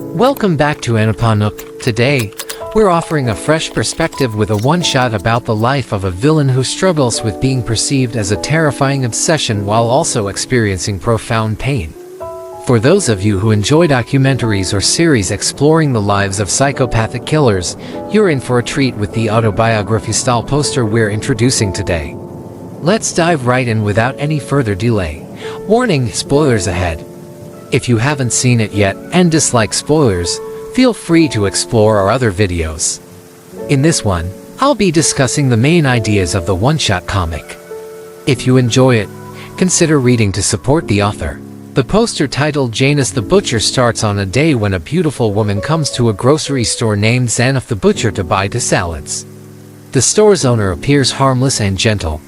Welcome back to ANipponNook. Today, we're offering a fresh perspective with a one-shot about the life of a villain who struggles with being perceived as a terrifying obsession while also experiencing profound pain. For those of you who enjoy documentaries or series exploring the lives of psychopathic killers, you're in for a treat with the autobiography-style poster we're introducing today. Let's dive right in without any further delay. Warning, spoilers ahead. If you haven't seen it yet and dislike spoilers, feel free to explore our other videos. In this one, I'll be discussing the main ideas of the one-shot comic. If you enjoy it, consider reading to support the author. The poster titled Janus the Butcher starts on a day when a beautiful woman comes to a grocery store named Janus the Butcher to buy salads. The store's owner appears harmless and gentle,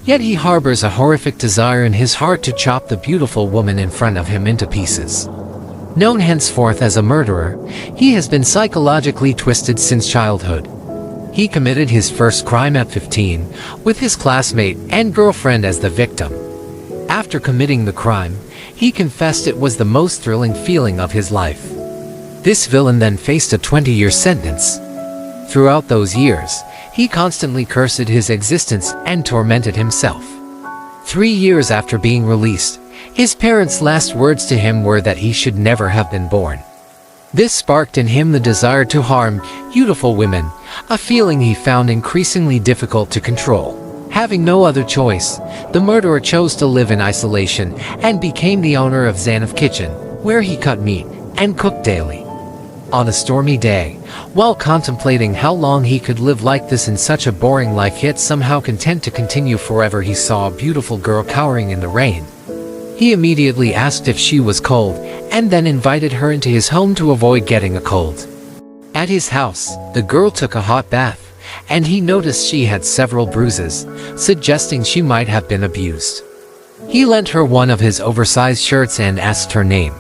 yet he harbors a horrific desire in his heart to chop the beautiful woman in front of him into pieces. Known henceforth as a murderer, he has been psychologically twisted since childhood. He committed his first crime at 15, with his classmate and girlfriend as the victim. After committing the crime, he confessed it was the most thrilling feeling of his life. This villain then faced a 20-year sentence. Throughout those years, he constantly cursed his existence and tormented himself. 3 years after being released, his parents' last words to him were that he should never have been born. This sparked in him the desire to harm beautiful women, a feeling he found increasingly difficult to control. Having no other choice, the murderer chose to live in isolation and became the owner of Janus Kitchen, where he cut meat and cooked daily. On a stormy day, while contemplating how long he could live like this in such a boring life yet somehow content to continue forever, he saw a beautiful girl cowering in the rain. He immediately asked if she was cold, and then invited her into his home to avoid getting a cold. At his house, the girl took a hot bath, and he noticed she had several bruises, suggesting she might have been abused. He lent her one of his oversized shirts and asked her name.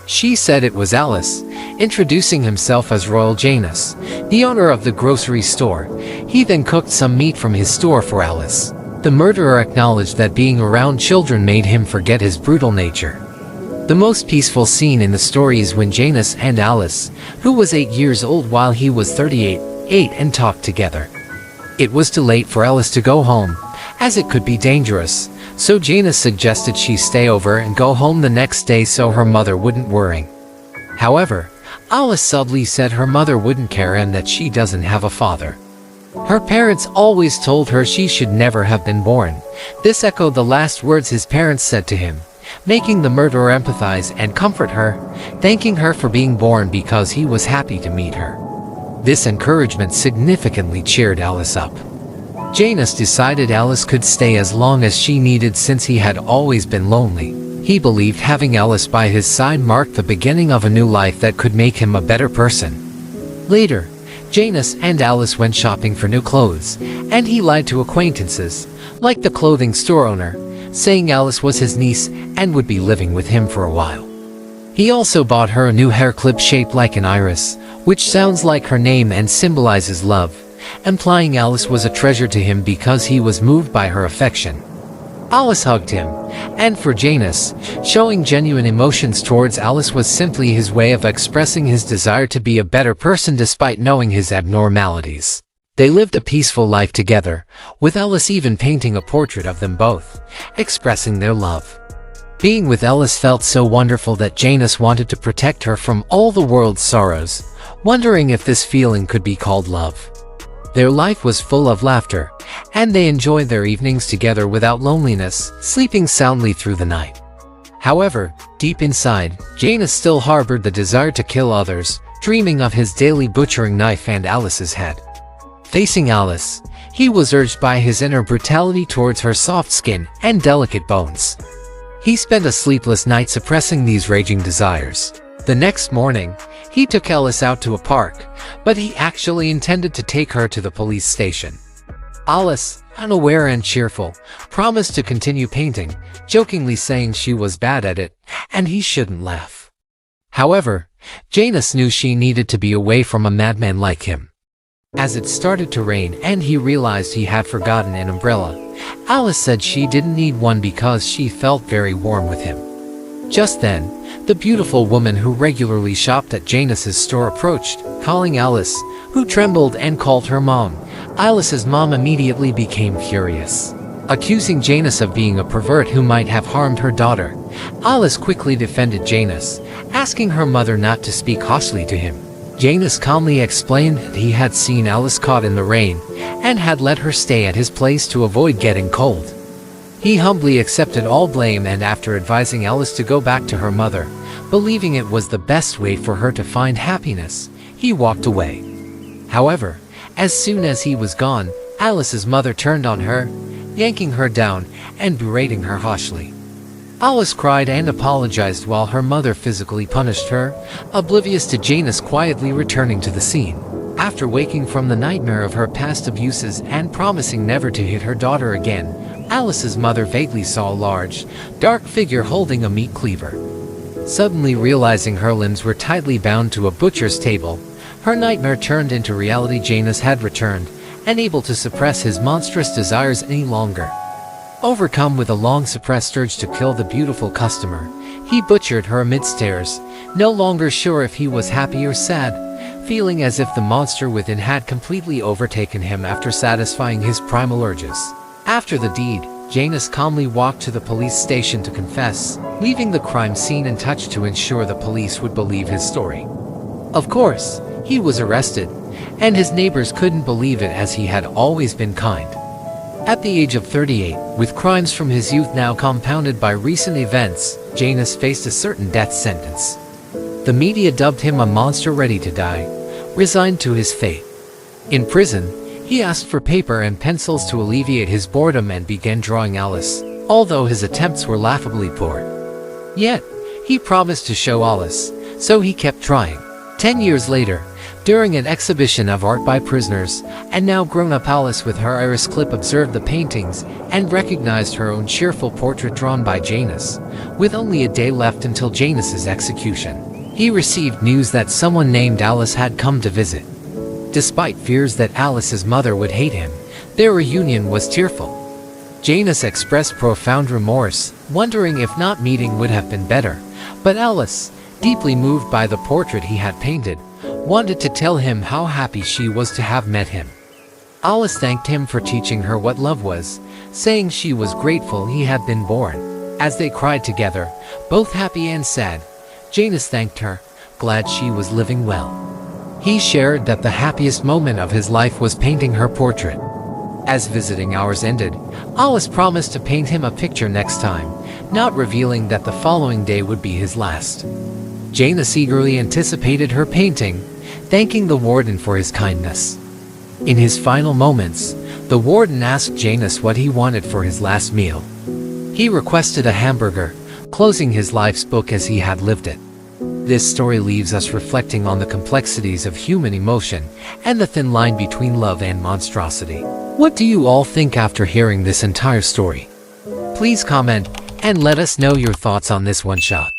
She said it was Alice, introducing himself as Royal Janus, the owner of the grocery store. He then cooked some meat from his store for Alice. The murderer acknowledged that being around children made him forget his brutal nature. The most peaceful scene in the story is when Janus and Alice, who was 8 years old while he was 38, ate and talked together. It was too late for Alice to go home, as it could be dangerous, so Janus suggested she stay over and go home the next day so her mother wouldn't worry. However, Alice subtly said her mother wouldn't care and that she doesn't have a father. Her parents always told her she should never have been born. This echoed the last words his parents said to him, making the murderer empathize and comfort her, thanking her for being born because he was happy to meet her. This encouragement significantly cheered Alice up. Janus decided Alice could stay as long as she needed since he had always been lonely. He believed having Alice by his side marked the beginning of a new life that could make him a better person. Later, Janus and Alice went shopping for new clothes, and he lied to acquaintances, like the clothing store owner, saying Alice was his niece and would be living with him for a while. He also bought her a new hair clip shaped like an iris, which sounds like her name and symbolizes love, implying Alice was a treasure to him because he was moved by her affection. Alice hugged him, and for Janus, showing genuine emotions towards Alice was simply his way of expressing his desire to be a better person despite knowing his abnormalities. They lived a peaceful life together, with Alice even painting a portrait of them both, expressing their love. Being with Alice felt so wonderful that Janus wanted to protect her from all the world's sorrows, wondering if this feeling could be called love. Their life was full of laughter, and they enjoyed their evenings together without loneliness, sleeping soundly through the night. However, deep inside, Janus still harbored the desire to kill others, dreaming of his daily butchering knife and Alice's head. Facing Alice, he was urged by his inner brutality towards her soft skin and delicate bones. He spent a sleepless night suppressing these raging desires. The next morning, he took Alice out to a park, but he actually intended to take her to the police station. Alice, unaware and cheerful, promised to continue painting, jokingly saying she was bad at it, and he shouldn't laugh. However, Janus knew she needed to be away from a madman like him. As it started to rain and he realized he had forgotten an umbrella, Alice said she didn't need one because she felt very warm with him. Just then, The beautiful woman who regularly shopped at Janus's store approached, calling Alice, who trembled and called her mom. Alice's mom immediately became furious, accusing Janus of being a pervert who might have harmed her daughter. Alice quickly defended Janus, asking her mother not to speak harshly to him. Janus calmly explained that he had seen Alice caught in the rain and had let her stay at his place to avoid getting cold. He humbly accepted all blame, and after advising Alice to go back to her mother, believing it was the best way for her to find happiness, he walked away. However, as soon as he was gone, Alice's mother turned on her, yanking her down and berating her harshly. Alice cried and apologized while her mother physically punished her, oblivious to Janus quietly returning to the scene. After waking from the nightmare of her past abuses and promising never to hit her daughter again, Alice's mother vaguely saw a large, dark figure holding a meat cleaver. Suddenly realizing her limbs were tightly bound to a butcher's table, her nightmare turned into reality. Janus had returned, unable to suppress his monstrous desires any longer. Overcome with a long-suppressed urge to kill the beautiful customer, he butchered her amid stares, no longer sure if he was happy or sad, feeling as if the monster within had completely overtaken him after satisfying his primal urges. After the deed, Janus calmly walked to the police station to confess, leaving the crime scene untouched to ensure the police would believe his story. Of course, he was arrested, and his neighbors couldn't believe it as he had always been kind. At the age of 38, with crimes from his youth now compounded by recent events, Janus faced a certain death sentence. The media dubbed him a monster ready to die, resigned to his fate. In prison, he asked for paper and pencils to alleviate his boredom and began drawing Alice, although his attempts were laughably poor. Yet, he promised to show Alice, so he kept trying. 10 years later, during an exhibition of art by prisoners, and now grown-up Alice with her iris clip observed the paintings and recognized her own cheerful portrait drawn by Janus. With only a day left until Janus's execution, he received news that someone named Alice had come to visit. Despite fears that Alice's mother would hate him, their reunion was tearful. Janus expressed profound remorse, wondering if not meeting would have been better, but Alice, deeply moved by the portrait he had painted, wanted to tell him how happy she was to have met him. Alice thanked him for teaching her what love was, saying she was grateful he had been born. As they cried together, both happy and sad, Janus thanked her, glad she was living well. He shared that the happiest moment of his life was painting her portrait. As visiting hours ended, Alice promised to paint him a picture next time, not revealing that the following day would be his last. Janus eagerly anticipated her painting, thanking the warden for his kindness. In his final moments, the warden asked Janus what he wanted for his last meal. He requested a hamburger, closing his life's book as he had lived it. This story leaves us reflecting on the complexities of human emotion and the thin line between love and monstrosity. What do you all think after hearing this entire story? Please comment and let us know your thoughts on this one shot.